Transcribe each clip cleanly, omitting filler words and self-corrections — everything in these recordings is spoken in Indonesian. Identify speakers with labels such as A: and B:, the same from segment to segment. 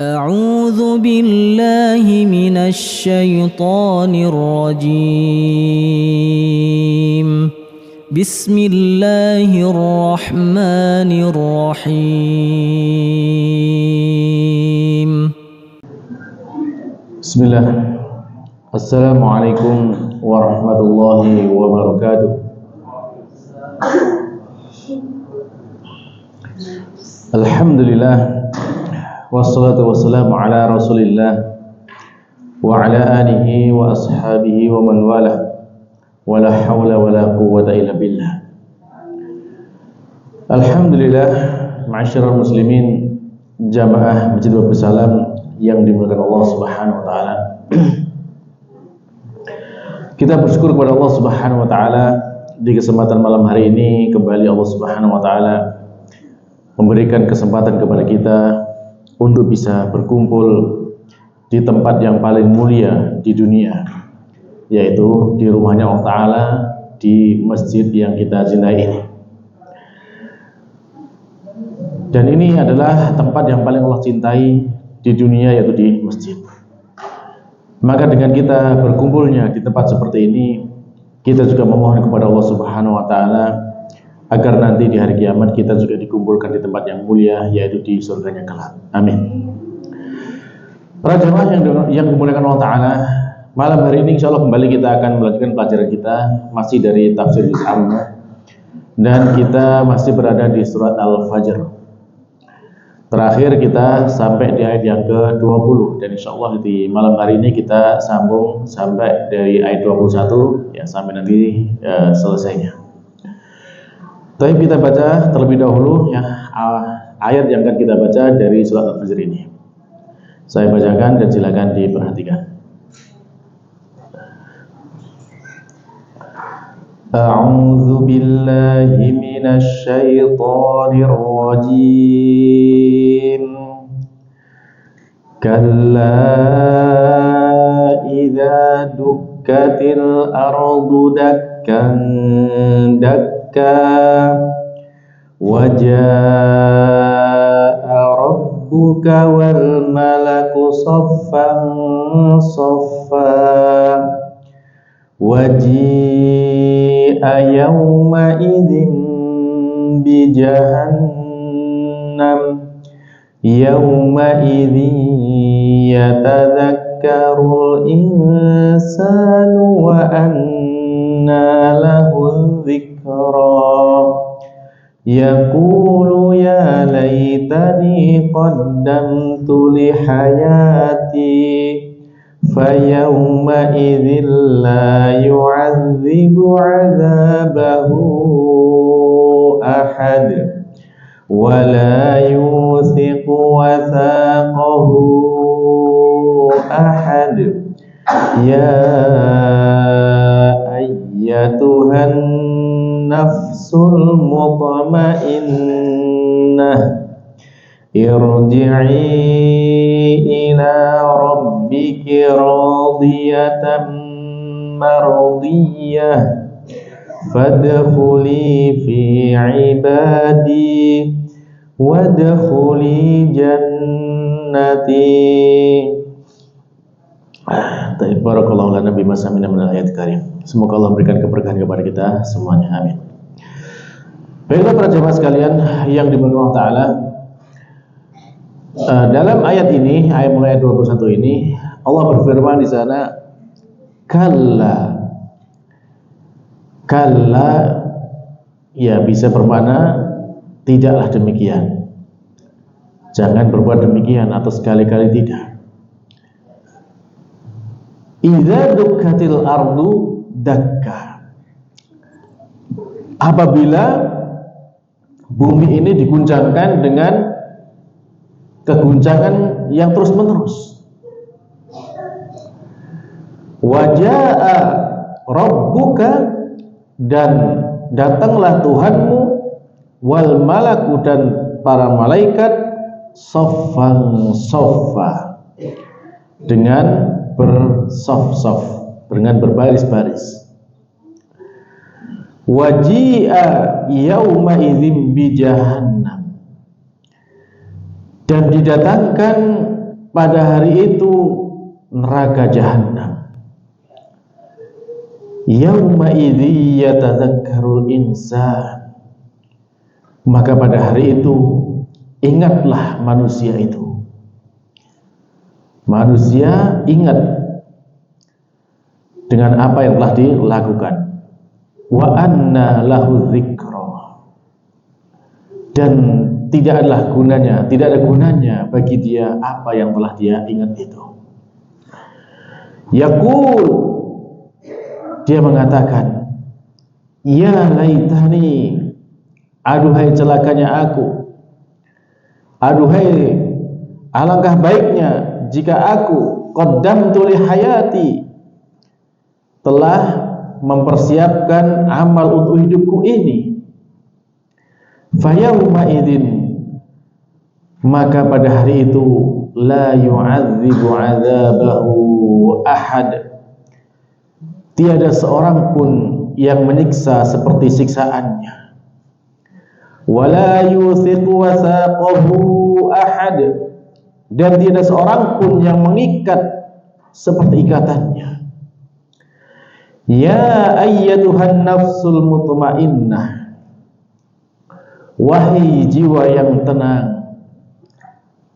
A: أعوذ بالله من الشيطان الرجيم. بسم الله الرحمن الرحيم.
B: بسم الله. السلام عليكم ورحمة الله وبركاته. Alhamdulillah, wassalatu wassalamu ala rasulillah wa ala alihi wa ashabihi wa man walah, wa la hawla wa la quwwata illa billah. Alhamdulillah, ma'asyiral muslimin, jamaah Masjid Babus Salam yang dimuliakan Allah Subhanahu wa taala. Kita bersyukur kepada Allah Subhanahu wa taala di kesempatan malam hari ini kembali Allah Subhanahu wa taala memberikan kesempatan kepada kita untuk bisa berkumpul di tempat yang paling mulia di dunia, yaitu di rumahnya Allah Ta'ala, di masjid yang kita cintai ini. Dan ini adalah tempat yang paling Allah cintai di dunia, yaitu di masjid. Maka dengan kita berkumpulnya di tempat seperti ini, kita juga memohon kepada Allah Subhanahu wa Ta'ala agar nanti di hari kiamat kita juga dikumpulkan di tempat yang mulia, yaitu di surganya kelak. Amin. Para jemaah yang dimuliakan Allah Ta'ala, malam hari ini insya Allah kembali kita akan melanjutkan pelajaran kita masih dari tafsir Juz Amma, dan kita masih berada di surat Al-Fajr. Terakhir kita sampai di ayat yang ke-20, dan insya Allah di malam hari ini kita sambung sampai dari ayat 21 ya, sampai nanti selesainya. Tapi kita baca terlebih dahulu ya, ayat yang akan kita baca dari surat Al-Fajr ini. Saya bacakan dan silakan diperhatikan. A'udzu billahi minasy syaithanir rajim. Kalla idza dukkatil ardu dakkan wa jaa'a rabbuka wal malaku saffan saffa wa ji'a yawma idzin bi jahannam yawma idzin yatadhakkarul insanu wa anna lahu dzikra yaqulu ya laitani qaddamtu li hayati fayawma idzin la yu'adzibu 'adzabahu ahad wa la yuthiqu wathaqahu ahad ya ayyatuhan nafsul mutmainnah irji'i ila rabbiki radiyatan mardiyah fadkhuli fi ibadi wadkhuli jannati. Barakallahu lana bima sami'na minal ayatil karim. Semoga Allah memberikan keberkahan kepada kita semuanya. Amin. Baiklah para jemaah sekalian yang dimuliakan Allah Ta'ala, dalam ayat ini, ayat mulai 21 ini, Allah berfirman di sana, kalla. Kalla ya bisa bermakna tidaklah demikian, jangan berbuat demikian, atau sekali-kali tidak. Idza dukkatil ardu dakka, apabila bumi ini diguncangkan dengan keguncangan yang terus menerus. Wajaa rabbuka, dan datanglah Tuhanmu, wal malaku, dan para malaikat, saffan saffa, dengan bersaf-saf, dengan berbaris-baris. Waji'a yauma idzin bi jahannam, dan didatangkan pada hari itu neraka jahanam. Yauma idzi yatadzakkarul insan, maka pada hari itu ingatlah manusia itu. Manusia ingat dengan apa yang telah dilakukan. Wa anna lahu dzikra, dan tidak ada gunanya bagi dia apa yang telah dia ingat itu. Yaqul, dia mengatakan, ya laitani, aduhai celakanya aku, aduhai alangkah baiknya jika aku qaddamtu li hayati, telah mempersiapkan amal untuk hidupku ini. Fayauma idzin, maka pada hari itu la yu'adzibu 'adzabahu ahad, tiada seorang pun yang menyiksa seperti siksaannya. Wala yuthiqu wathaqahu ahad, dan tiada seorang pun yang mengikat seperti ikatannya. Ya ayyatuhan nafsul mutmainnah, wahai jiwa yang tenang,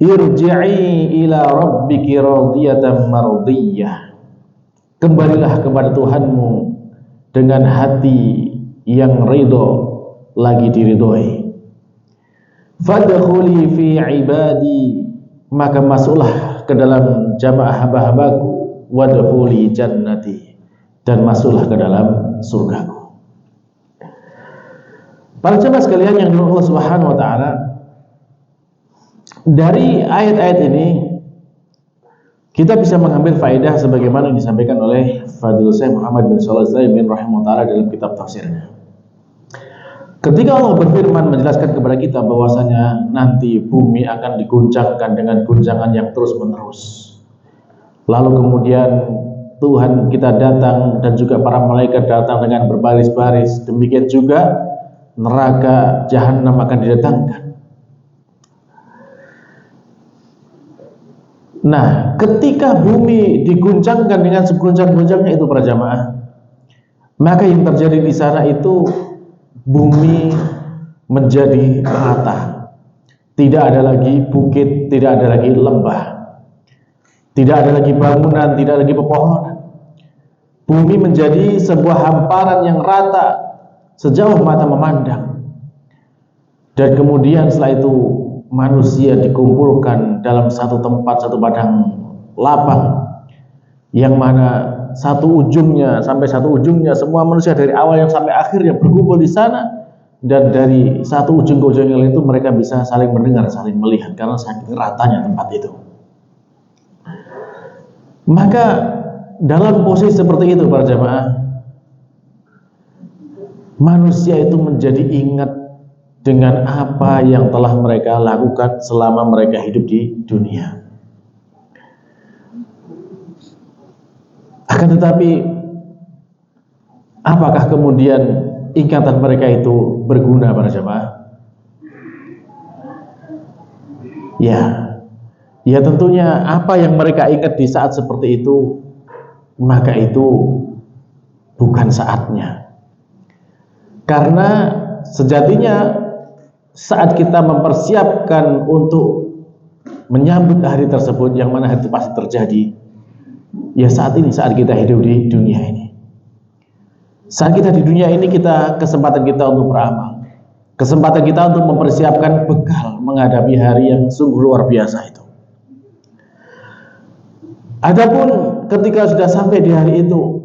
B: irji'i ila rabbiki radiyatan mardiyah, kembalilah kepada Tuhanmu dengan hati yang ridho lagi diridhoi. Fadkhuli fi ibadi, maka masuklah ke dalam jamaah hamba-hambaku. Wadkhuli jannati, dan masuklah ke dalam surgaku. Para jemaah sekalian yang dirahmati Allah Subhanahu wa taala, dari ayat-ayat ini kita bisa mengambil faedah sebagaimana yang disampaikan oleh Fadil Syekh Muhammad bin Shalih Al-Utsaimin rahimahullah dalam kitab tafsirnya. Ketika Allah berfirman menjelaskan kepada kita bahwasanya nanti bumi akan diguncangkan dengan guncangan yang terus-menerus. Lalu kemudian Tuhan kita datang dan juga para malaikat datang dengan berbaris-baris. Demikian juga neraka jahanam akan didatangkan. Nah, ketika bumi diguncangkan dengan seguncang-guncangnya itu para jamaah, maka yang terjadi di sana itu bumi menjadi rata. Tidak ada lagi bukit, tidak ada lagi lembah, tidak ada lagi bangunan, tidak lagi pepohonan. Bumi menjadi sebuah hamparan yang rata sejauh mata memandang. Dan kemudian setelah itu manusia dikumpulkan dalam satu tempat, satu padang lapang, yang mana satu ujungnya sampai satu ujungnya semua manusia dari awal yang sampai akhirnya berkumpul di sana, dan dari satu ujung ke ujung yang lain itu mereka bisa saling mendengar, saling melihat karena saking ratanya tempat itu. Maka dalam posisi seperti itu para jamaah, manusia itu menjadi ingat dengan apa yang telah mereka lakukan selama mereka hidup di dunia. Akan tetapi, apakah kemudian ingatan mereka itu berguna para jemaah? Ya tentunya apa yang mereka ingat di saat seperti itu, maka itu bukan saatnya. Karena sejatinya saat kita mempersiapkan untuk menyambut hari tersebut, yang mana hari itu pasti terjadi, ya saat ini, saat kita hidup di dunia ini. Saat kita di dunia ini, kesempatan kita untuk beramal, kesempatan kita untuk mempersiapkan bekal menghadapi hari yang sungguh luar biasa itu. Adapun ketika sudah sampai di hari itu,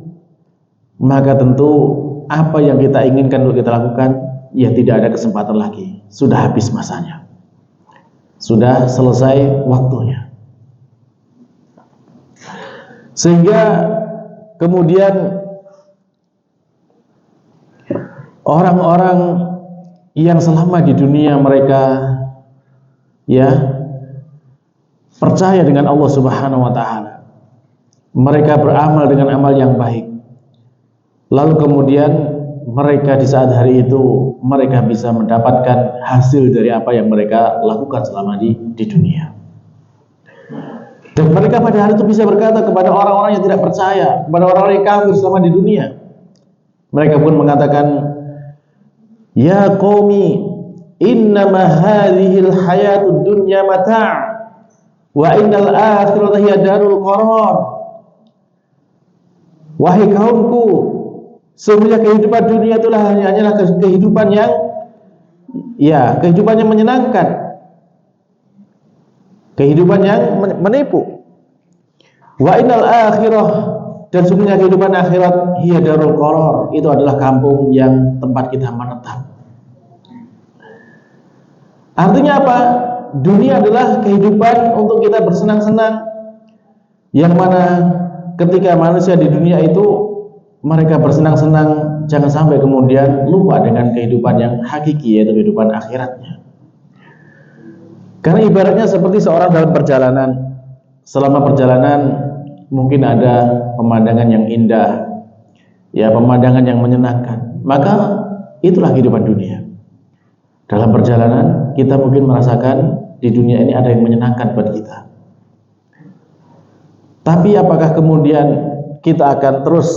B: maka tentu apa yang kita inginkan untuk kita lakukan, ya tidak ada kesempatan lagi. Sudah habis masanya, sudah selesai waktunya. Sehingga kemudian orang-orang yang selama di dunia mereka percaya dengan Allah Subhanahu wa taala, mereka beramal dengan amal yang baik, lalu kemudian mereka di saat hari itu mereka bisa mendapatkan hasil dari apa yang mereka lakukan selama di dunia. Mereka pada hari itu bisa berkata kepada orang-orang yang tidak percaya, kepada orang-orang yang kafir selama di dunia. Mereka pun mengatakan, ya qaumi, innama hadhil hayatud dunya mata' wa innal akhirata hiya darul qarar. Wahai kaumku, sebenarnya kehidupan dunia itulah hanyalah kehidupan yang kehidupan yang menyenangkan, kehidupan yang menipu. Wa innal akhirah, dan sesungguhnya kehidupan akhirat hiya darul qarar, itu adalah kampung yang tempat kita menetap. Artinya apa? Dunia adalah kehidupan untuk kita bersenang-senang, yang mana ketika manusia di dunia itu mereka bersenang-senang, jangan sampai kemudian lupa dengan kehidupan yang hakiki, yaitu kehidupan akhiratnya. Karena ibaratnya seperti seorang dalam perjalanan. Selama perjalanan mungkin ada pemandangan yang indah, pemandangan yang menyenangkan. Maka itulah kehidupan dunia. Dalam perjalanan kita mungkin merasakan di dunia ini ada yang menyenangkan buat kita. Tapi apakah kemudian kita akan terus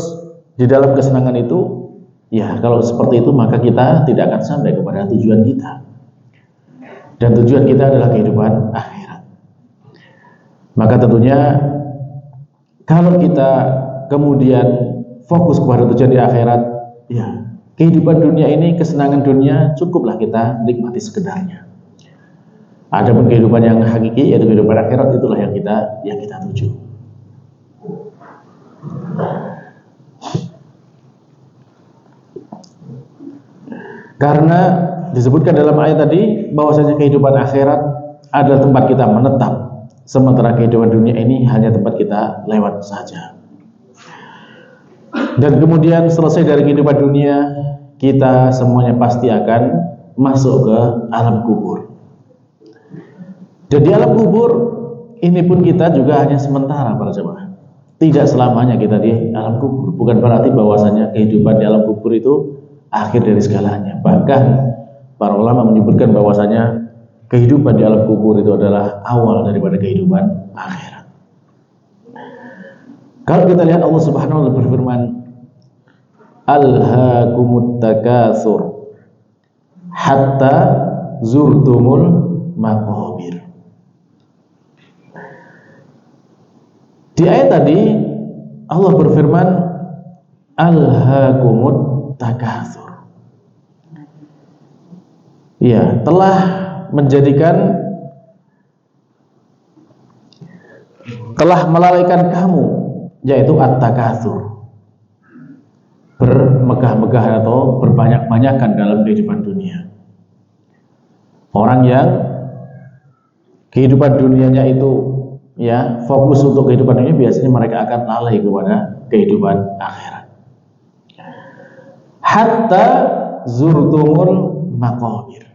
B: di dalam kesenangan itu? Ya, kalau seperti itu maka kita tidak akan sampai kepada tujuan kita. Dan tujuan kita adalah kehidupan akhirat. Maka tentunya kalau kita kemudian fokus kepada tujuan di akhirat, kehidupan dunia ini, kesenangan dunia cukuplah kita nikmati sekedarnya. Adapun kehidupan yang hakiki, yaitu kehidupan akhirat, itulah yang kita tuju. Karena disebutkan dalam ayat tadi bahwasanya kehidupan akhirat adalah tempat kita menetap, sementara kehidupan dunia ini hanya tempat kita lewat saja. Dan kemudian selesai dari kehidupan dunia, kita semuanya pasti akan masuk ke alam kubur. Dan di alam kubur ini pun kita juga hanya sementara para jemaah. Tidak selamanya kita di alam kubur. Bukan berarti bahwasanya kehidupan di alam kubur itu akhir dari segalanya. Bahkan para ulama menyebutkan bahwasanya kehidupan di alam kubur itu adalah awal daripada kehidupan akhirat. Kalau kita lihat Allah Subhanahu wa taala berfirman, alhaakumut takatsur hatta zurtumul maqabir. Di ayat tadi Allah berfirman alhaakumut takatsur. Telah menjadikan, telah melalaikan kamu, yaitu at-takatsur, bermegah-megah atau berbanyak-banyakan dalam kehidupan dunia. Orang yang kehidupan dunianya itu fokus untuk kehidupan dunia, biasanya mereka akan lalai kepada kehidupan akhirat. Hatta zurtumul maqabir,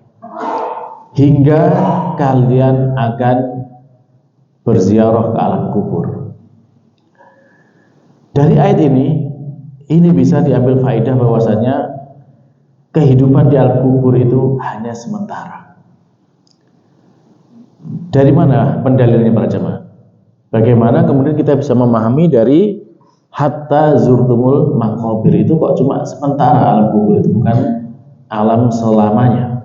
B: hingga kalian akan berziarah ke alam kubur. Dari ayat ini bisa diambil faedah bahwasanya kehidupan di alam kubur itu hanya sementara. Dari mana pendalilnya para jemaah? Bagaimana kemudian kita bisa memahami dari hatta zurtumul maqabir itu kok cuma sementara alam kubur itu, bukan alam selamanya?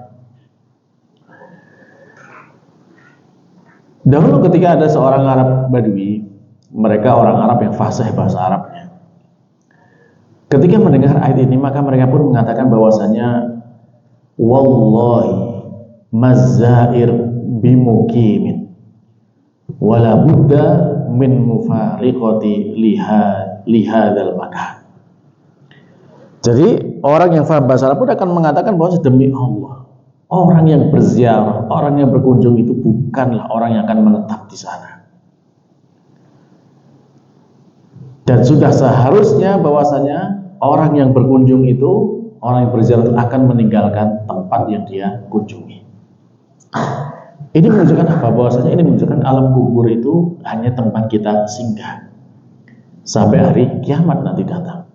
B: Dahulu ketika ada seorang Arab Badui, mereka orang Arab yang fasih bahasa Arabnya, ketika mendengar ayat ini maka mereka pun mengatakan bahwasanya wallahi mazzair bimuqimin wala budda min mufariqati lihadzal makan. Jadi orang yang faham bahasa Arab pun akan mengatakan bahwa demi Allah, orang yang berziarah, orang yang berkunjung itu bukanlah orang yang akan menetap di sana. Dan sudah seharusnya bahwasanya orang yang berkunjung itu, orang yang berziarah itu akan meninggalkan tempat yang dia kunjungi. Ini menunjukkan apa? Bahwasanya ini menunjukkan alam kubur itu hanya tempat kita singgah sampai hari kiamat nanti datang.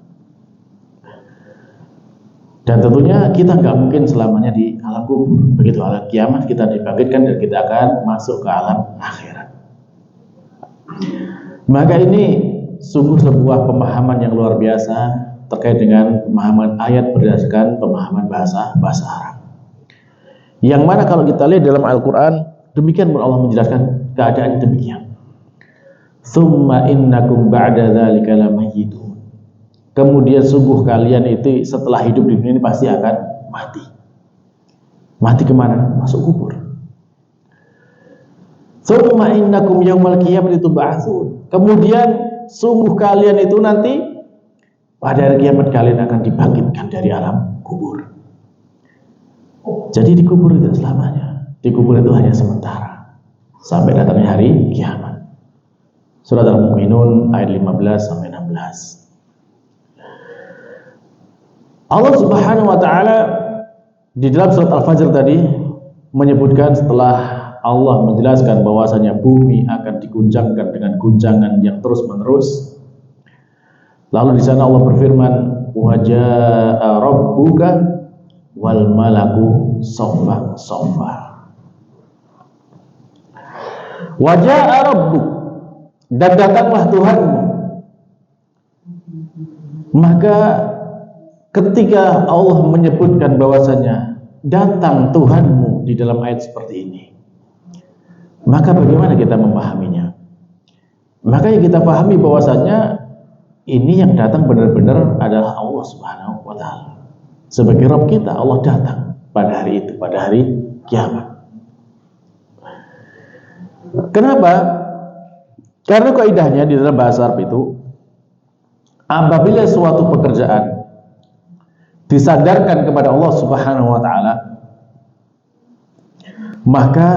B: Dan tentunya kita nggak mungkin selamanya di alam kubur. Begitu alam kiamat kita dibangkitkan dan kita akan masuk ke alam akhirat. Maka ini sungguh sebuah pemahaman yang luar biasa terkait dengan pemahaman ayat berdasarkan pemahaman bahasa Arab. Yang mana kalau kita lihat dalam Al-Quran, demikian pun Allah menjelaskan keadaan demikian. Tsumma innakum ba'da dzalika lamayitun. Kemudian sungguh kalian itu setelah hidup di dunia ini pasti akan mati. Mati kemana? Masuk kubur. Tsumma innakum yaumal qiyamati tub'atsun. Kemudian sungguh kalian itu nanti pada hari kiamat kalian akan dibangkitkan dari alam kubur. Jadi di kubur itu selamanya. Di kubur itu hanya sementara sampai datangnya hari kiamat. Surat Al-Mu'minun ayat 15 sampai 16. Allah Subhanahu wa taala di dalam surat Al-Fajr tadi menyebutkan setelah Allah menjelaskan bahwasanya bumi akan diguncangkan dengan guncangan yang terus-menerus. Lalu di sana Allah berfirman, "Wa jaa rabbuka wal malaku saffan saffa." Wa jaa rabbuk, dan datanglah Tuhanmu. Maka ketika Allah menyebutkan bahwasanya datang Tuhanmu di dalam ayat seperti ini, maka bagaimana kita memahaminya? Maka yang kita pahami bahwasanya ini yang datang benar-benar adalah Allah Subhanahu wa taala. Sebagai Rabb kita, Allah datang pada hari itu, pada hari kiamat. Kenapa? Karena kaidahnya di dalam bahasa Arab itu, apabila suatu pekerjaan disandarkan kepada Allah Subhanahu wa taala, maka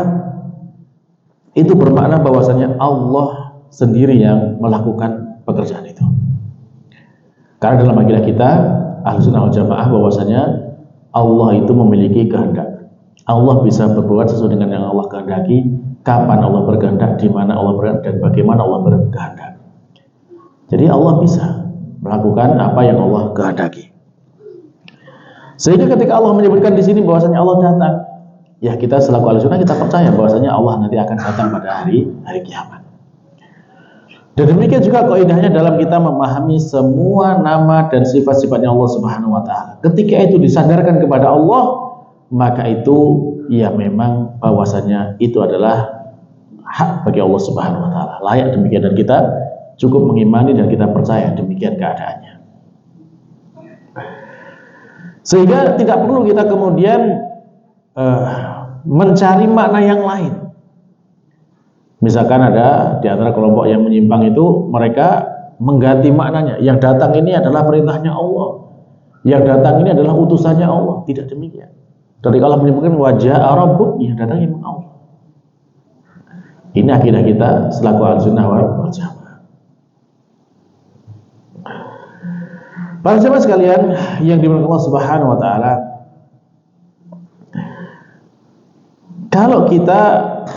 B: itu bermakna bahwasanya Allah sendiri yang melakukan pekerjaan itu. Karena dalam akidah kita Ahlussunnah wal Jamaah bahwasanya Allah itu memiliki kehendak. Allah bisa berbuat sesuai dengan yang Allah kehendaki, kapan Allah berkehendak, di mana Allah berkehendak, dan bagaimana Allah berkehendak. Jadi Allah bisa melakukan apa yang Allah kehendaki. Sehingga ketika Allah menyebutkan di sini bahwasanya Allah datang, ya kita selaku Ahlussunnah kita percaya bahwasanya Allah nanti akan datang pada hari kiamat. Dan demikian juga kaidahnya dalam kita memahami semua nama dan sifat-sifatnya Allah Subhanahu wa taala. Ketika itu disandarkan kepada Allah, maka itu ya memang bahwasanya itu adalah hak bagi Allah Subhanahu wa taala. Layak demikian, dan kita cukup mengimani dan kita percaya demikian keadaannya. Sehingga tidak perlu kita kemudian mencari makna yang lain. Misalkan ada di antara kelompok yang menyimpang itu, mereka mengganti maknanya. Yang datang ini adalah perintahnya Allah, yang datang ini adalah utusannya Allah. Tidak demikian. Ketika Allah menyebutkan wajah rabbuk, yang datang memang Allah. Ini akidah kita selaku Ahlussunnah wal Jamaah. Para jemaah sekalian yang dimuliakan Allah Subhanahu wa taala, kalau kita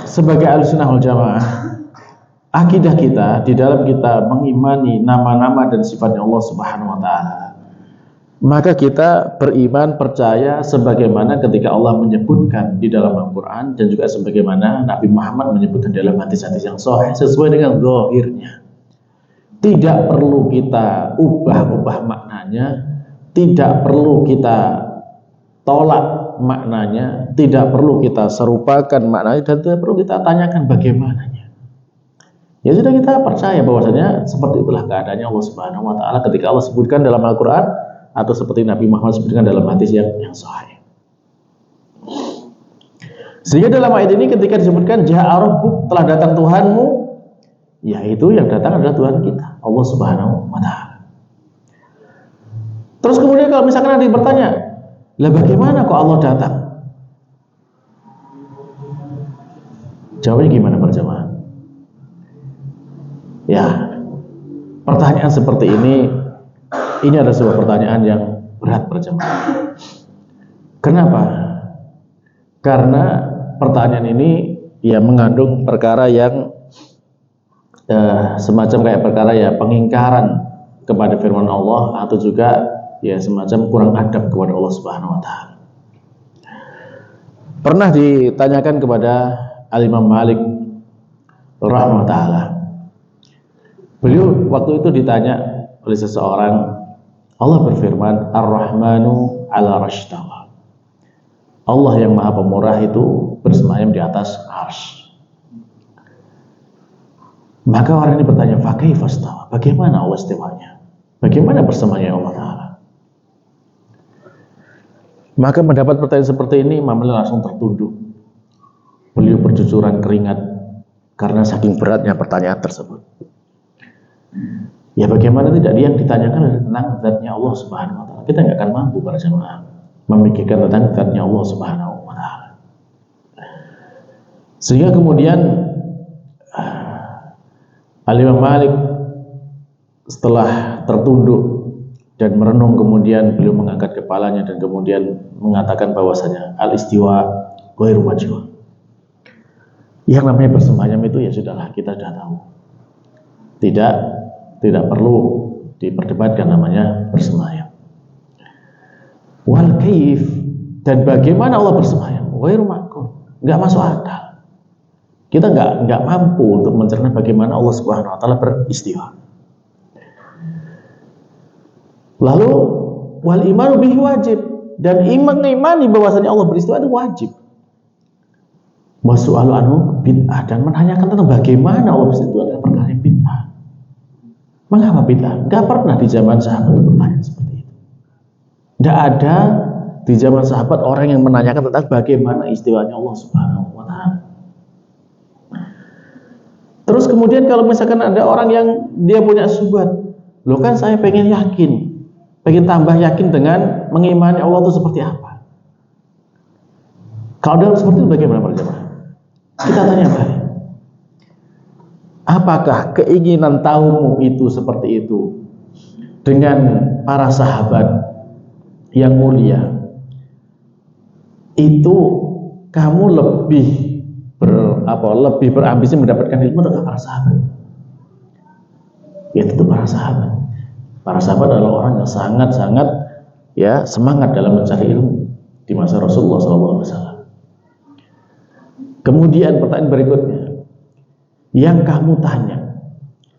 B: sebagai Ahlussunnah wal Jamaah, akidah kita di dalam kita mengimani nama-nama dan sifatnya Allah Subhanahu wa taala, maka kita beriman percaya sebagaimana ketika Allah menyebutkan di dalam Al-Quran, dan juga sebagaimana Nabi Muhammad menyebutkan dalam hadis-hadis yang sahih sesuai dengan zahirnya. Tidak perlu kita ubah-ubah maknanya, tidak perlu kita tolak maknanya, tidak perlu kita serupakan maknanya, dan tidak perlu kita tanyakan bagaimananya. Ya sudah, kita percaya bahwasanya seperti itulah keadaannya Allah Subhanahu wa taala ketika Allah sebutkan dalam Al-Qur'an, atau seperti Nabi Muhammad sebutkan dalam hadis yang sahih. Sehingga dalam ayat ini ketika disebutkan ja'a rabbuk, telah datang Tuhanmu, yaitu yang datang adalah Tuhan kita, Allah Subhanahu wa taala. Terus kemudian kalau misalkan ada yang bertanya, lah bagaimana kok Allah datang? Jawabnya gimana berjamaah? Ya, pertanyaan seperti ini adalah sebuah pertanyaan yang berat berjamaah. Kenapa? Karena pertanyaan ini ya mengandung perkara yang semacam kayak perkara ya pengingkaran kepada firman Allah, atau juga ya semacam kurang adab kepada Allah Subhanahu wa taala. Pernah ditanyakan kepada Al-Imam Malik rahimahullah taala, Beliau waktu itu ditanya oleh seseorang, Allah berfirman, Ar-Rahmanu ala rashtawa. Allah yang maha pemurah itu bersemayam di atas arsy. Maka orang ini bertanya, fakaifa istawa? Bagaimana Allah istiwanya? Bagaimana bersemayam Allah Ta'ala? Maka mendapat pertanyaan seperti ini, Imam Ali langsung tertunduk. Beliau bercucuran keringat karena saking beratnya pertanyaan tersebut. Ya bagaimana tidak, dia yang ditanyakan tentang zatnya Allah Subhanahu wa Ta'ala. Kita nggak akan mampu para jemaah memikirkan tentang zatnya Allah Subhanahu wa Ta'ala. Sehingga kemudian Al-Imam Malik setelah tertunduk dan merenung, kemudian beliau mengangkat kepalanya dan kemudian mengatakan bahwasanya al-istiwa ghairu majhul. Yang namanya bersemayam itu ya sudahlah, kita sudah tahu. Tidak perlu diperdebatkan namanya bersemayam. Wal kaif, dan bagaimana Allah bersemayam, ghairu ma'qul, enggak masuk akal. Kita nggak mampu untuk mencerna bagaimana Allah Subhanahu wa Ta'ala beristiwa. Lalu wal imanu bihi wajib, dan mengimani bahwasanya Allah beristiwa itu wajib. Wasu'alu anhu bid'ah, dan menanyakan tentang bagaimana Allah beristiwa itu adalah perkara yang bid'ah. Mengapa bid'ah? Nggak pernah di zaman sahabat bertanya seperti itu. Nggak ada di zaman sahabat orang yang menanyakan tentang bagaimana istiwanya Allah Subhanahu wa Ta'ala. Terus kemudian kalau misalkan ada orang yang dia punya syubhat, loh kan saya pengen yakin, pengen tambah yakin dengan mengimani Allah itu seperti apa. Kalau dalam seperti itu bagaimana para jemaah? Kita tanya balik. Apakah keinginan tahumu itu seperti itu dengan para sahabat yang mulia? Itu kamu lebih berambisi mendapatkan ilmu dengan para sahabat? Ya tentu para sahabat. Para sahabat adalah orang yang sangat-sangat ya semangat dalam mencari ilmu di masa Rasulullah SAW. Kemudian pertanyaan berikutnya, yang kamu tanya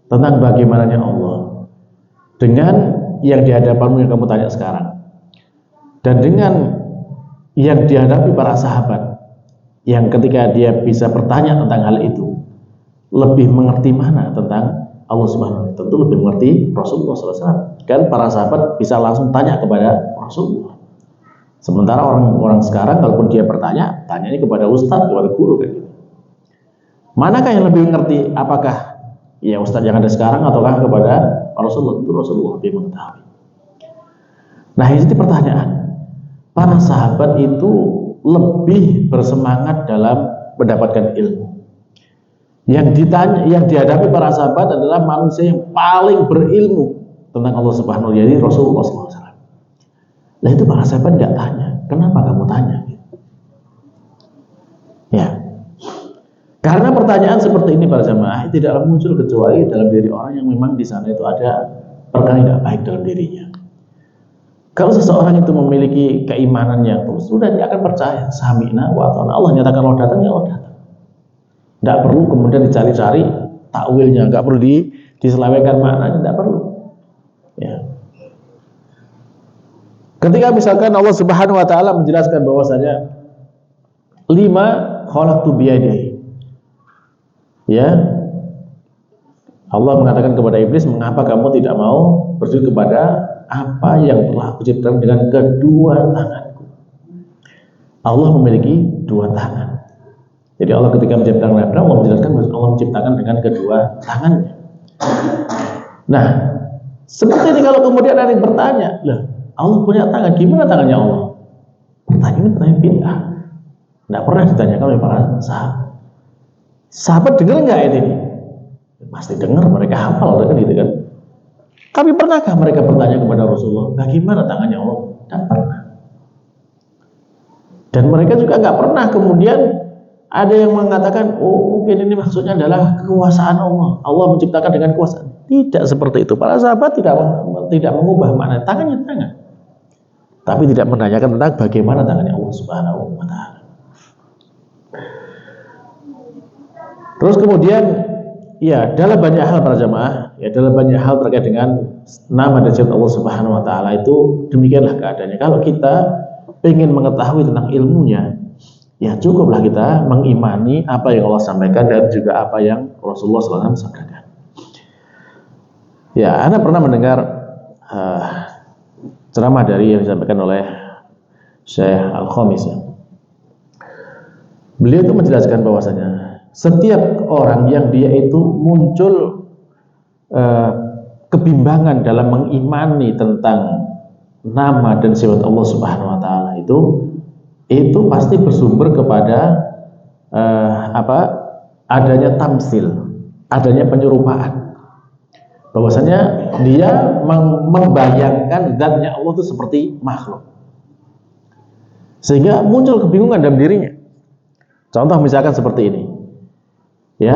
B: tentang bagaimananya Allah dengan yang di hadapanmu yang kamu tanya sekarang, dan dengan yang dihadapi para sahabat yang ketika dia bisa bertanya tentang hal itu, lebih mengerti mana tentang Allah Subhanahu wa Ta'ala? Tentu lebih mengerti Rasulullah SAW. Kan para sahabat bisa langsung tanya kepada Rasulullah. Sementara orang-orang sekarang kalaupun dia bertanya, tanyanya kepada ustadz, kepada guru kayak gitu. Manakah yang lebih mengerti? Apakah ya ustadz yang ada sekarang ataukah kepada Rasulullah? Itu Rasulullah lebih mengetahui. Nah, ini pertanyaan. Para sahabat itu lebih bersemangat dalam mendapatkan ilmu. Yang dihadapi para sahabat adalah manusia yang paling berilmu tentang Allah Subhanahu wa Ta'ala, yaitu Rasulullah SAW. Nah itu para sahabat nggak tanya, kenapa kamu tanya? Ya, karena pertanyaan seperti ini para jamaah tidaklah muncul kecuali dalam diri orang yang memang di sana itu ada perkara yang nggak baik dalam dirinya. Kalau seseorang itu memiliki keimanan yang tulus, sudah dia akan percaya. Sami'na wa ata'na. Allah nyatakan Allah datang, ya Allah datang. Tidak perlu kemudian dicari-cari takwilnya, nggak perlu diselewengkan maknanya, tidak perlu. Ya. Ketika misalkan Allah Subhanahu wa Ta'ala menjelaskan bahwasanya 5 khalaqtu biyadihi. Ya. Allah mengatakan kepada iblis, mengapa kamu tidak mau bersujud kepada apa yang telah aku ciptakan dengan kedua tanganku? Allah memiliki 2 tangan. Jadi Allah ketika menciptakan Adam, Allah menjelaskan bahwa Allah menciptakan dengan kedua tangannya. Nah, seperti ini kalau kemudian ada yang bertanya, lah Allah punya tangan, gimana tangannya Allah? Pertanyaan ini pertanyaan bid'ah. Tidak pernah ditanyakan oleh para sahabat. Sahabat dengar nggak ayat ini? Pasti dengar, mereka hafal kan gitu kan. Tapi pernahkah mereka bertanya kepada Rasulullah, bagaimana tangannya Allah? Tidak pernah. Dan mereka juga nggak pernah kemudian ada yang mengatakan, oh mungkin ini maksudnya adalah kekuasaan Allah. Allah menciptakan dengan kuasa. Tidak seperti itu. Para sahabat tidak mengubah makna tangannya tangan, tapi tidak menanyakan tentang bagaimana tangannya Allah Subhanahu wa Ta'ala. Terus kemudian ya dalam banyak hal para jamaah, ya dalam banyak hal terkait dengan nama dan sifat Allah Subhanahu wa taala itu demikianlah keadaannya. Kalau kita ingin mengetahui tentang ilmunya, ya cukuplah kita mengimani apa yang Allah sampaikan dan juga apa yang Rasulullah SAW sampaikan. Ya, Anda pernah mendengar ceramah dari yang disampaikan oleh Syekh Al-Khamis ya. Beliau itu menjelaskan bahwasanya setiap orang yang dia itu muncul kebimbangan dalam mengimani tentang nama dan sifat Allah Subhanahu wa taala itu pasti bersumber kepada adanya tamsil, adanya penyerupaan. Bahwasanya dia membayangkan zatnya Allah itu seperti makhluk. Sehingga muncul kebingungan dalam dirinya. Contoh misalkan seperti ini. Ya,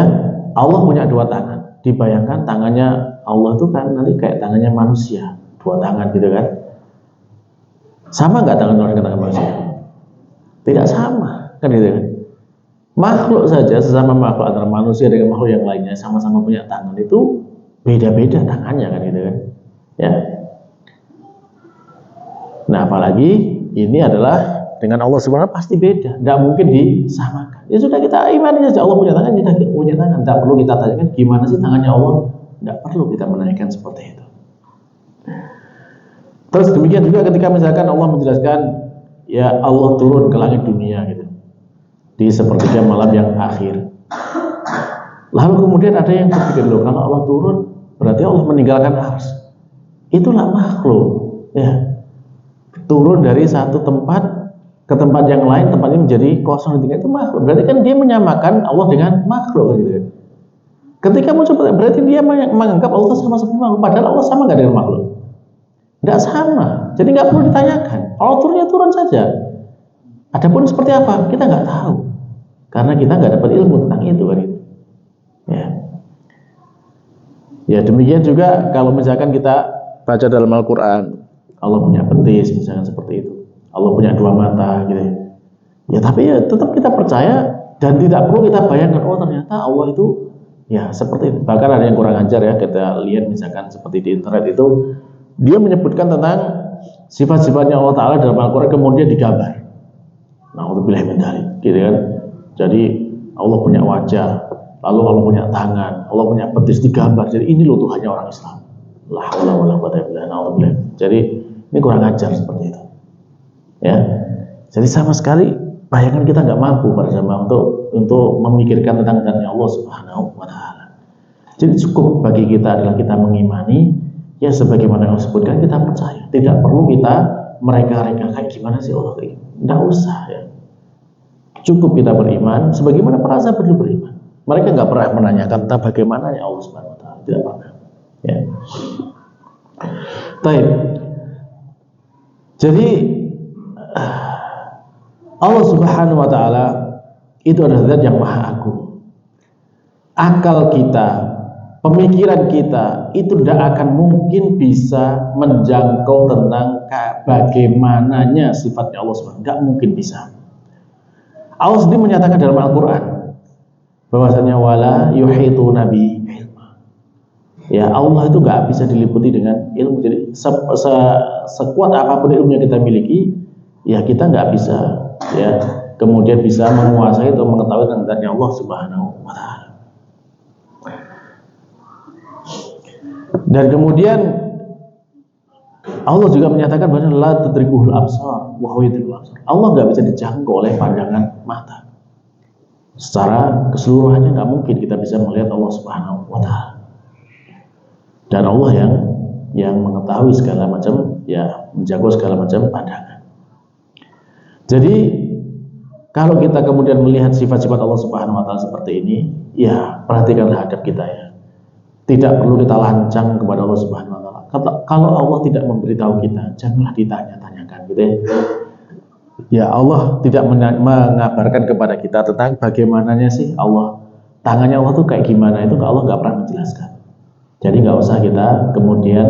B: Allah punya dua tangan. Dibayangkan tangannya Allah itu kan nanti kayak tangannya manusia, dua tangan gitu kan. Sama nggak tangan orang dengan tangan manusia? Tidak sama, kan gitu kan. Makhluk saja, sesama makhluk antara manusia dengan makhluk yang lainnya sama-sama punya tangan itu beda-beda tangannya kan gitu kan. Ya. Nah, apalagi ini adalah dengan Allah Subhanahu pasti beda, tidak mungkin disamakan. Ya sudah kita imani saja Allah punya tangan, kita punya tangan. Tidak perlu kita tanyakan gimana sih tangannya Allah. Tidak perlu kita menanyakan seperti itu. Terus demikian juga ketika misalkan Allah menjelaskan ya Allah turun ke langit dunia gitu di sepertiga malam yang akhir. Lalu kemudian ada yang berpikir loh, kalau Allah turun berarti Allah meninggalkan ars. Itulah makhluk ya. Turun dari satu tempat ke tempat yang lain, tempatnya menjadi kosong itu makhluk. Berarti kan dia menyamakan Allah dengan makhluk gitu. Ketika muncul berarti dia menganggap Allah sama seperti makhluk, padahal Allah sama nggak dengan makhluk? Nggak sama. Jadi nggak perlu ditanyakan. Allah turunnya turun saja. Adapun seperti apa kita nggak tahu, karena kita nggak dapat ilmu tentang itu kan itu. Ya. Ya demikian juga kalau misalkan kita baca dalam Al-Quran, Allah punya betis misalkan seperti itu. Allah punya dua mata gitu. Ya tapi ya tetap kita percaya dan tidak perlu kita bayangkan oh ternyata Allah itu ya seperti itu. Bahkan ada yang kurang ajar ya, kita lihat misalkan seperti di internet itu dia menyebutkan tentang sifat-sifatnya Allah Ta'ala dalam Al-Quran kemudian digambar. Na'udzubillah min dzalik gitu kan. Jadi Allah punya wajah, lalu Allah punya tangan, Allah punya betis digambar. Jadi ini loh Tuhannya orang Islam. La haula wala quwwata illa billah. Jadi ini kurang ajar seperti itu. Ya, jadi sama sekali bayangan kita nggak mampu pada zaman untuk memikirkan tentang zatnya Allah Subhanahu wa taala. Jadi cukup bagi kita adalah kita mengimani ya sebagaimana yang disebutkan, kita percaya. Tidak perlu kita mereka-reka kayak gimana sih Allah kayak. Nggak usah ya. Cukup kita beriman sebagaimana para sahabat dulu beriman. Mereka nggak pernah menanyakan tentang bagaimana ya Allah Subhanahu wa taala, tidak pernah. Ya. Baik. Jadi Allah Subhanahu wa taala itu adalah zat yang maha agung. Akal kita, pemikiran kita itu tidak akan mungkin bisa menjangkau tentang bagaimananya sifatnya Allah Subhanahu wa taala. Tidak mungkin bisa. Allah sendiri menyatakan dalam Al-Quran bahwasanya wala yuhituna bi ilma. Ya Allah itu nggak bisa diliputi dengan ilmu. Jadi sekuat apapun ilmu yang kita miliki, ya kita nggak bisa ya kemudian bisa menguasai atau mengetahui tentang Allah Subhanahu wa taala. Dan kemudian Allah juga menyatakan bahwa la tudrikuhul absar wa huwa yudrikul absar. Allah nggak bisa dijangkau oleh pandangan mata. Secara keseluruhannya nggak mungkin kita bisa melihat Allah Subhanahu wa taala. Dan Allah yang mengetahui segala macam ya, menjangkau segala macam pandangan. Jadi kalau kita kemudian melihat sifat-sifat Allah Subhanahu wa taala seperti ini, ya perhatikanlah hadap kita ya. Tidak perlu kita lancang kepada Allah Subhanahu wa taala. Kalau Allah tidak memberitahu kita, janganlah ditanya-tanyakan gitu ya. Ya Allah tidak mengabarkan kepada kita tentang bagaimananya sih Allah. Tangannya Allah tuh kayak gimana, itu Allah nggak pernah menjelaskan. Jadi nggak usah kita kemudian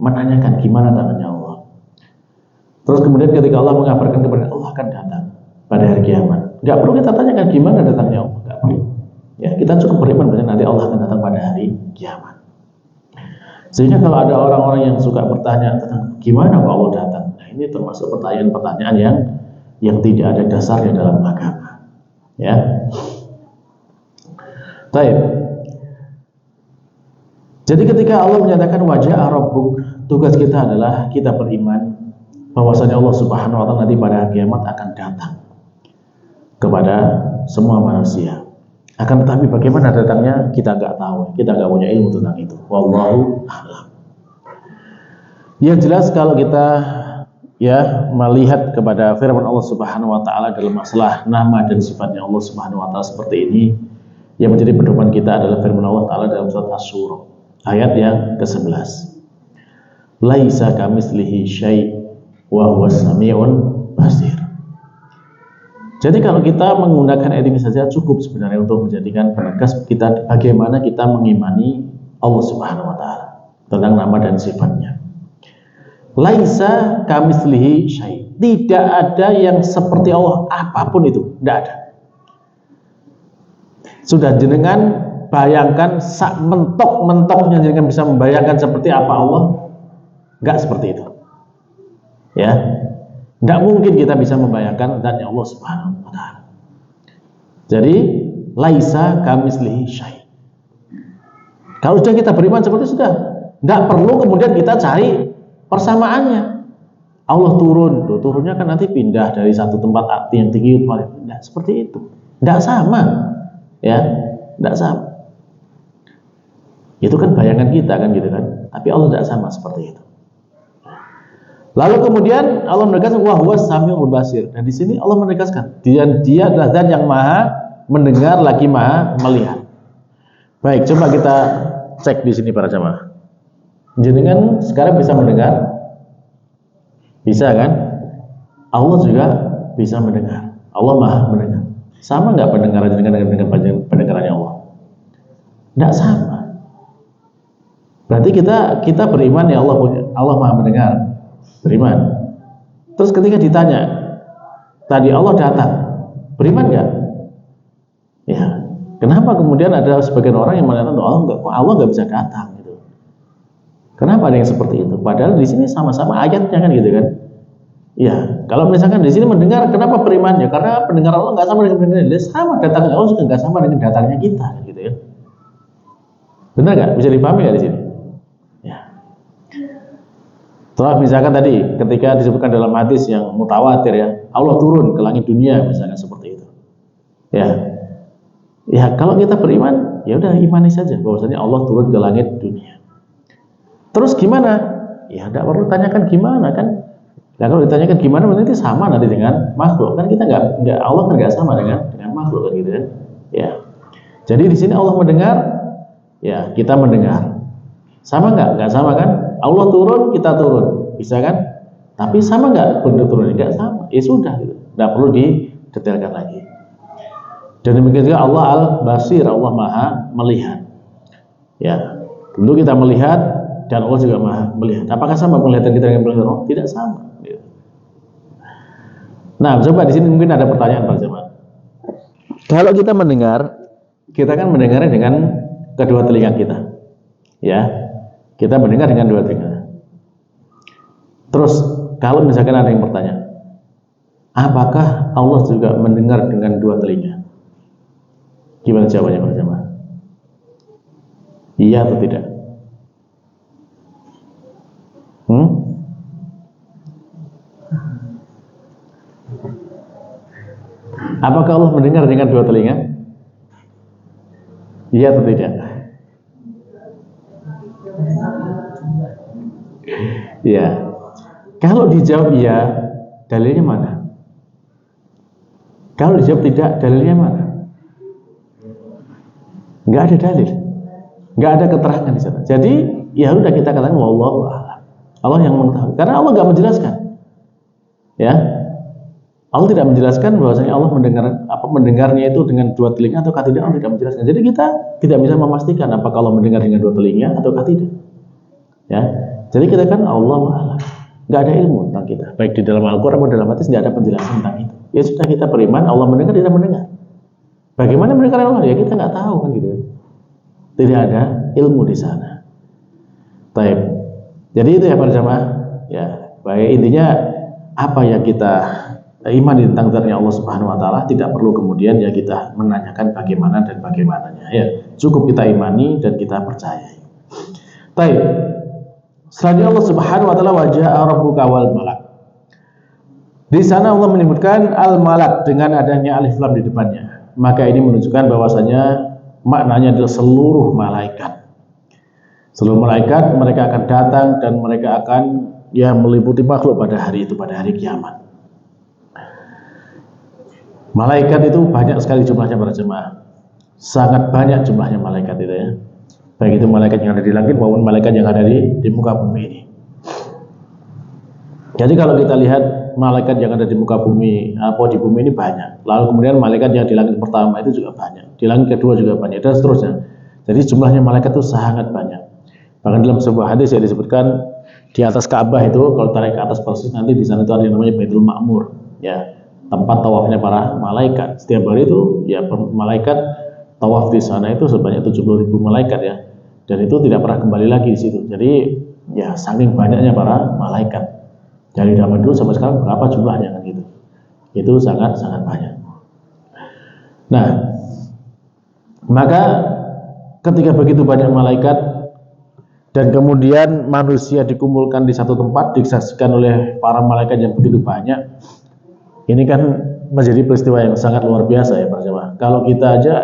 B: menanyakan gimana tangannya Allah. Terus kemudian ketika Allah mengabarkan kepada Allah akan datang pada hari kiamat, nggak perlu kita tanyakan gimana datangnya Allah, nggak perlu. Ya kita cukup beriman bahwa nanti Allah akan datang pada kiamat. Sehingga kalau ada orang-orang yang suka bertanya tentang gimana kok Allah datang, nah ini termasuk pertanyaan-pertanyaan yang tidak ada dasarnya dalam agama. Ya. Baik. Jadi ketika Allah menyatakan wajah Rabbuk, tugas kita adalah kita beriman bahwasanya Allah Subhanahu wa taala nanti pada kiamat akan datang kepada semua manusia. Akan tetapi bagaimana datangnya kita nggak tahu, kita nggak punya ilmu tentang itu. Wallahu a'lam. Yang jelas kalau kita melihat kepada firman Allah Subhanahu wa taala dalam masalah nama dan sifatnya Allah Subhanahu wa taala seperti ini, yang menjadi pedoman kita adalah firman Allah taala dalam surat Asy-Syura ayat yang ke-11. Laisa kamitslihi syai' wa huwas sami'un basir. Jadi kalau kita menggunakan ayat ini saja cukup sebenarnya untuk menjadikan penegas kita bagaimana kita mengimani Allah Subhanahu wa taala tentang nama dan sifatnya. Laisa kamitslihi syai'. Tidak ada yang seperti Allah apapun itu, tidak ada. Sudah jenengan bayangkan sak mentok-mentoknya jenengan bisa membayangkan seperti apa Allah? Enggak seperti itu. Ya. Tidak mungkin kita bisa membayangkan zatnya Allah Subhanahu wa taala. Jadi laisa kamitslihi syai'. Kalau sudah kita beriman seperti itu sudah, tidak perlu kemudian kita cari persamaannya. Allah turunnya kan nanti pindah dari satu tempat yang tinggi ke paling rendah, seperti itu. Tidak sama, ya, tidak sama. Itu kan bayangan kita kan gitu kan. Tapi Allah tidak sama seperti itu. Lalu kemudian Allah menegaskan wa huwas samiul basir. Dan di sini Allah menegaskan dia adalah zat yang maha mendengar lagi maha melihat. Baik, coba kita cek di sini para jamaah. Jenengan sekarang bisa mendengar? Bisa kan? Allah juga bisa mendengar. Allah maha mendengar. Sama nggak pendengaran jenengan dengan pendengarannya Allah? Tidak sama. Berarti kita beriman ya Allah maha mendengar. Beriman. Terus ketika ditanya, tadi Allah datang, beriman nggak? Ya, kenapa kemudian ada sebagian orang yang mengatakan Allah nggak bisa datang gitu? Kenapa ada yang seperti itu? Padahal di sini sama-sama ayatnya kan gitu kan? Ya, kalau misalkan di sini mendengar, kenapa berimannya? Karena pendengar Allah nggak sama dengan pendengar dia, sama datangnya Allah juga nggak sama dengan datangnya kita, gitu ya? Benar nggak? Bisa dipahami nggak di sini? Setelah misalkan tadi ketika disebutkan dalam hadis yang mutawatir ya, Allah turun ke langit dunia misalkan seperti itu. Ya kalau kita beriman, ya udah imani saja bahwasanya Allah turun ke langit dunia. Terus gimana? Ya tidak perlu tanyakan gimana kan? Nah kalau ditanyakan gimana berarti sama nanti dengan makhluk kan kita nggak Allah kan nggak sama dengan makhluk kan gitu kan? Ya. Jadi di sini Allah mendengar, ya kita mendengar. Sama nggak? Nggak sama kan? Allah turun, kita turun, bisa kan? Tapi sama nggak bentuk turunnya? Nggak sama. Ya sudah, gitu. Nggak perlu didetailkan lagi. Dan demikian juga Allah Al-Basir, Allah Maha melihat. Ya, tentu kita melihat dan Allah juga Maha melihat. Apakah sama penglihatan kita dengan penglihatan Allah? Tidak sama. Gitu. Nah, coba di sini mungkin ada pertanyaan Pak Jamal. Kalau kita mendengar, kita kan mendengarnya dengan kedua telinga kita, ya. Kita mendengar dengan dua telinga. Terus kalau misalkan ada yang bertanya, apakah Allah juga mendengar dengan dua telinga? Gimana jawabannya Pak Jamal? Iya atau tidak? Apakah Allah mendengar dengan dua telinga? Iya atau tidak? Ya, kalau dijawab iya, dalilnya mana? Kalau dijawab tidak, dalilnya mana? Nggak ada dalil, nggak ada keterangan di sana. Jadi ya udah kita katakan wallahu a'lam. Allah yang mengetahui. Karena Allah nggak menjelaskan, ya. Allah tidak menjelaskan bahwasanya Allah mendengarnya itu dengan dua telinga atau tidak. Allah tidak menjelaskan. Jadi kita tidak bisa memastikan apakah Allah mendengar dengan dua telinga atau tidak. Ya. Jadi kita kan Allah a'lam, nggak ada ilmu tentang kita, baik di dalam Al-Quran maupun dalam hadis nggak ada penjelasan tentang itu. Ya sudah kita beriman, Allah mendengar, tidak mendengar. Bagaimana mendengar Allah? Ya kita nggak tahu kan gitu. tidak ada ilmu di sana. Baik. Jadi itu ya para jamaah. Ya, baik, intinya apa yang kita imani tentang zatnya Allah Subhanahu wa taala, tidak perlu kemudian ya kita menanyakan bagaimana dan bagaimananya ya. Cukup kita imani dan kita percayai. Baik. Selanjutnya Allah Subhanahu wa taala wajah rabbuka wal malak. Di sana Allah menyebutkan al-malak dengan adanya alif lam di depannya. Maka ini menunjukkan bahwasanya maknanya adalah seluruh malaikat. Seluruh malaikat mereka akan datang dan mereka akan ya meliputi makhluk pada hari itu, pada hari kiamat. Malaikat itu banyak sekali jumlahnya para jemaah. Sangat banyak jumlahnya malaikat itu ya. Baik itu malaikat yang ada di langit maupun malaikat yang ada di muka bumi ini. Jadi kalau kita lihat malaikat yang ada di muka bumi, di bumi ini banyak. Lalu kemudian malaikat yang di langit pertama itu juga banyak. Di langit kedua juga banyak dan seterusnya. Jadi jumlahnya malaikat itu sangat banyak. Bahkan dalam sebuah hadis yang disebutkan di atas Ka'bah itu kalau tarik ke atas persis nanti di sana itu ada yang namanya Baitul Ma'mur, ya, tempat tawafnya para malaikat. Setiap hari itu ya malaikat tawaf di sana itu sebanyak 70.000 malaikat ya. Dan itu tidak pernah kembali lagi di situ. Jadi ya saking banyaknya para malaikat. Dari zaman dulu sampai sekarang berapa jumlahnya kan gitu. Itu sangat banyak. Nah, maka ketika begitu banyak malaikat dan kemudian manusia dikumpulkan di satu tempat disaksikan oleh para malaikat yang begitu banyak, ini kan menjadi peristiwa yang sangat luar biasa ya para jemaah. Kalau kita aja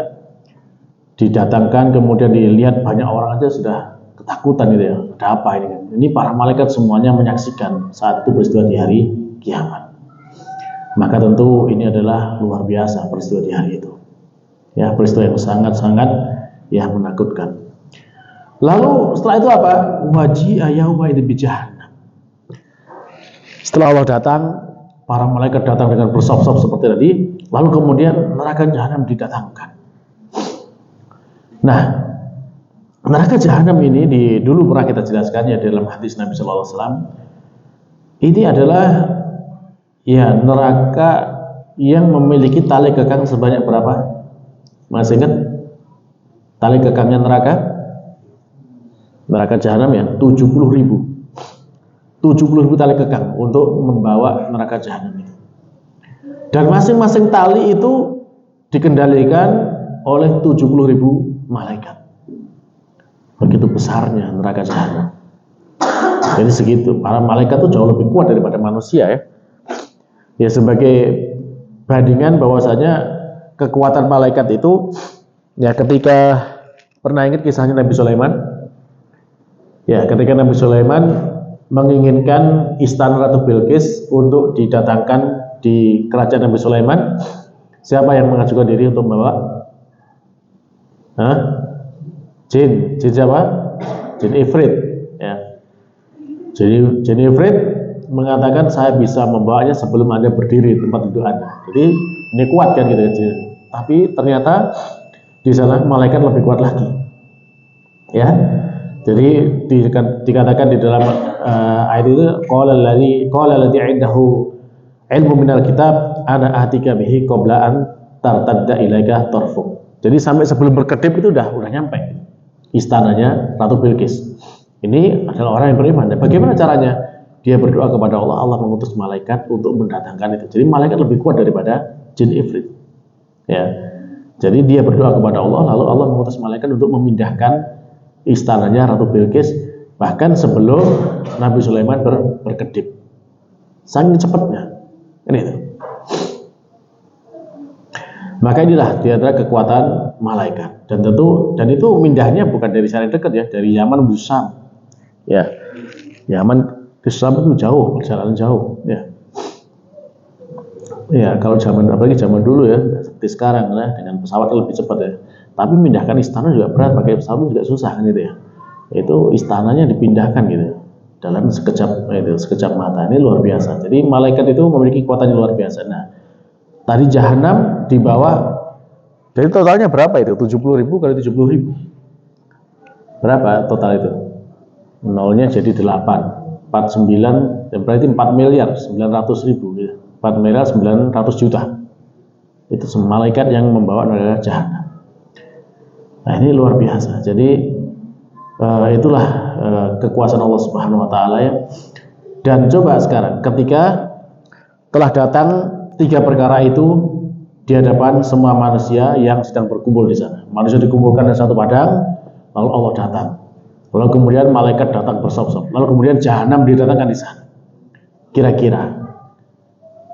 B: didatangkan kemudian dilihat banyak orang aja sudah ketakutan gitu ya. Ada apa ini kan? Ini para malaikat semuanya menyaksikan saat itu peristiwa di hari kiamat. Maka tentu ini adalah luar biasa peristiwa di hari itu. Ya, peristiwa yang sangat ya menakutkan. Lalu setelah itu apa? Waji'a yauma idzin bi jahannam. Setelah Allah datang, para malaikat datang dengan bersop-sop seperti tadi, lalu kemudian neraka jahanam didatangkan. Nah, neraka jahanam ini dulu pernah kita jelaskan ya dalam hadis Nabi Sallallahu Alaihi Wasallam. Ini adalah ya neraka yang memiliki tali kekang sebanyak berapa? Masih ingat tali kekangnya neraka? Neraka jahanam ya 70.000 tali kekang untuk membawa neraka jahanam itu. Dan masing-masing tali itu dikendalikan oleh 70.000 malaikat. Begitu besarnya neraka jahanam. Jadi segitu. Para malaikat itu jauh lebih kuat daripada manusia ya. Ya sebagai bandingan bahwasanya kekuatan malaikat itu ya ketika pernah ingat kisahnya Nabi Sulaiman. Ya, ketika Nabi Sulaiman menginginkan istana Ratu Bilqis untuk didatangkan di kerajaan Nabi Sulaiman, siapa yang mengajukan diri untuk membawa? Jin siapa? Jin Ifrit ya. Jin Ifrit mengatakan saya bisa membawanya sebelum Anda berdiri di tempat duduk Anda. Jadi ini kuat kan gitu ya. Tapi ternyata di sana malaikat lebih kuat lagi. Ya. Jadi dikatakan di dalam ayat itu qala alladhi 'indahu ilmu minal kitab ana atika bihi qabla an tartadda ilaika tarfuk. Jadi sampai sebelum berkedip itu udah nyampe istananya Ratu Bilqis. Ini adalah orang yang beriman. Dan bagaimana caranya? Dia berdoa kepada Allah, Allah mengutus malaikat untuk mendatangkan itu. Jadi malaikat lebih kuat daripada jin Ifrit. Ya. Jadi dia berdoa kepada Allah, lalu Allah mengutus malaikat untuk memindahkan istananya Ratu Bilqis bahkan sebelum Nabi Sulaiman berkedip. Saking cepatnya. Ini itu. Maka inilah di antara kekuatan malaikat. Dan itu mindahnya bukan dari sana dekat ya, dari Yaman menuju Syam. Ya. Yaman ke Syam itu jauh, perjalanan jauh ya. Ya, kalau apalagi zaman dulu ya, seperti sekarang ya, dengan pesawat lebih cepat ya. Tapi memindahkan istana juga berat, pakai pesawat juga susah kan gitu ya. Itu istananya dipindahkan gitu dalam sekejap mata. Ini luar biasa. Jadi malaikat itu memiliki kekuatan yang luar biasa. Nah, tadi jahanam di bawah. Jadi totalnya berapa itu? 70.000 kali 70.000. Berapa total itu? Nolnya jadi 8. 49, berarti 4.900.000 gitu. 4.900.000.000. Itu malaikat yang membawa neraka jahanam. Nah, ini luar biasa. Jadi itulah kekuasaan Allah Subhanahu wa taala ya. Dan coba sekarang ketika telah datang tiga perkara itu di hadapan semua manusia yang sedang berkumpul di sana. Manusia dikumpulkan di satu padang, lalu Allah datang. Lalu kemudian malaikat datang bersop-sop. Lalu kemudian jahanam didatangkan di sana. Kira-kira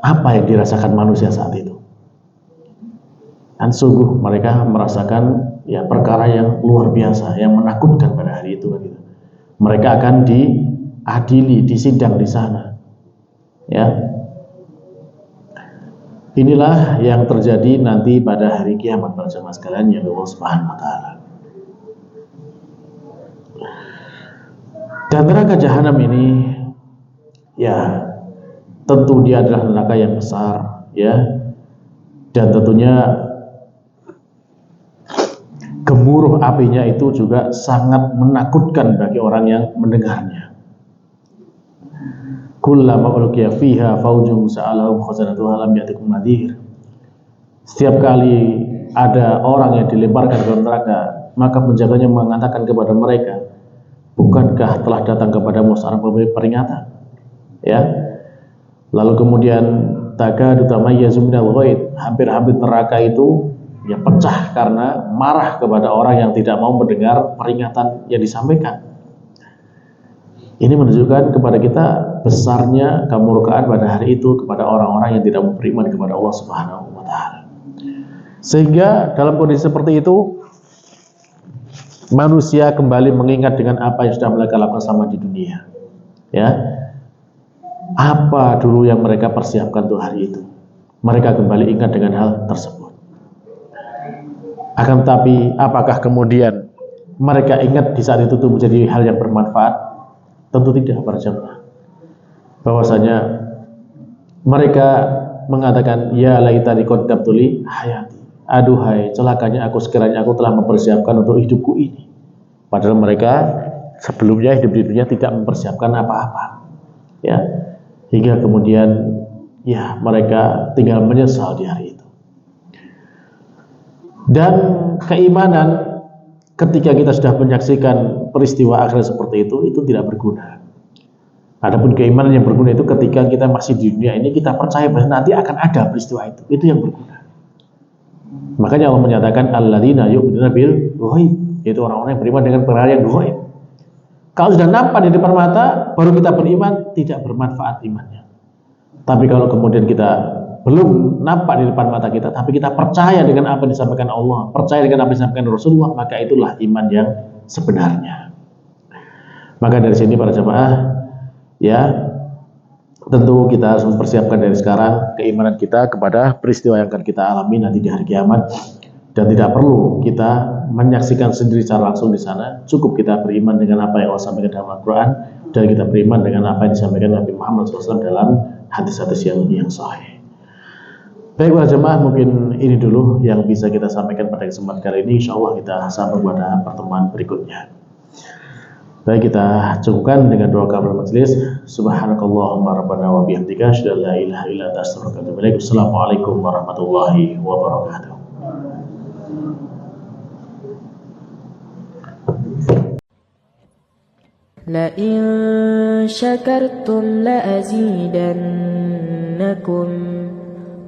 B: apa yang dirasakan manusia saat itu? Dan sungguh mereka merasakan ya perkara yang luar biasa, yang menakutkan pada hari itu. Mereka akan diadili, disidang di sana. Ya, inilah yang terjadi nanti pada hari kiamat para jemaah sekalian yang Allah Subhanahu wa taala. Dan neraka jahanam ini ya tentu dia adalah neraka yang besar ya. Dan tentunya gemuruh apinya itu juga sangat menakutkan bagi orang yang mendengarnya. Kullama ulqiya fiha faujun sa'alahum khazanatuha lam ya'tikum nadhir. Setiap kali ada orang yang dilemparkan ke neraka, maka penjaganya mengatakan kepada mereka, bukankah telah datang kepadamu seorang pemberi peringatan? Ya. Lalu kemudian takadu tamayyazu minal ghaid, hampir-hampir neraka itu ya pecah karena marah kepada orang yang tidak mau mendengar peringatan yang disampaikan. Ini menunjukkan kepada kita besarnya kemurkaan pada hari itu kepada orang-orang yang tidak beriman kepada Allah Subhanahu wa taala. Sehingga dalam kondisi seperti itu manusia kembali mengingat dengan apa yang sudah mereka lakukan selama di dunia. Ya. Apa dulu yang mereka persiapkan untuk hari itu? Mereka kembali ingat dengan hal tersebut. Akan tetapi apakah kemudian mereka ingat di saat itu menjadi hal yang bermanfaat? Tentu tidak para jemaah. Bahwasanya mereka mengatakan ya laitani qaddamtu li hayati. Aduhai celakanya aku sekiranya aku telah mempersiapkan untuk hidupku ini. Padahal mereka sebelumnya hidup di dunia tidak mempersiapkan apa-apa. Ya. Hingga kemudian ya mereka tinggal menyesal di hari itu. Dan keimanan ketika kita sudah menyaksikan peristiwa akhir seperti itu tidak berguna. Adapun keimanan yang berguna itu ketika kita masih di dunia ini kita percaya bahwa nanti akan ada peristiwa itu yang berguna. Makanya Allah menyatakan alladzina yu'minuna bil ghaib, yaitu orang-orang yang beriman dengan perkara yang ghaib. Kalau sudah nampak di depan mata baru kita beriman, tidak bermanfaat imannya. Tapi kalau kemudian kita belum nampak di depan mata kita, tapi kita percaya dengan apa yang disampaikan Allah, percaya dengan apa yang disampaikan Rasulullah, maka itulah iman yang sebenarnya. Maka dari sini para jemaah, ya tentu kita harus mempersiapkan dari sekarang keimanan kita kepada peristiwa yang akan kita alami nanti di hari kiamat, dan tidak perlu kita menyaksikan sendiri secara langsung di sana. Cukup kita beriman dengan apa yang Allah sampaikan dalam Al-Quran, dan kita beriman dengan apa yang disampaikan Nabi Muhammad SAW dalam hadis-hadis yang sahih. Baik para jemaah, mungkin ini dulu yang bisa kita sampaikan pada kesempatan kali ini. InsyaAllah kita sampai pada pertemuan berikutnya. Baik, kita cukupkan dengan doa kafaratul majelis. Subhanakallahumma rabbana wa bihamdika asyhadu an la ilaha illa anta astaghfiruka wa atubu ilaik. Assalamualaikum warahmatullahi wabarakatuh.
C: لئن شكرتم لأزيدنكم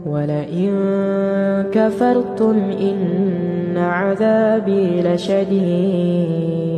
C: ولئن كفرتم إن عذابي لشديد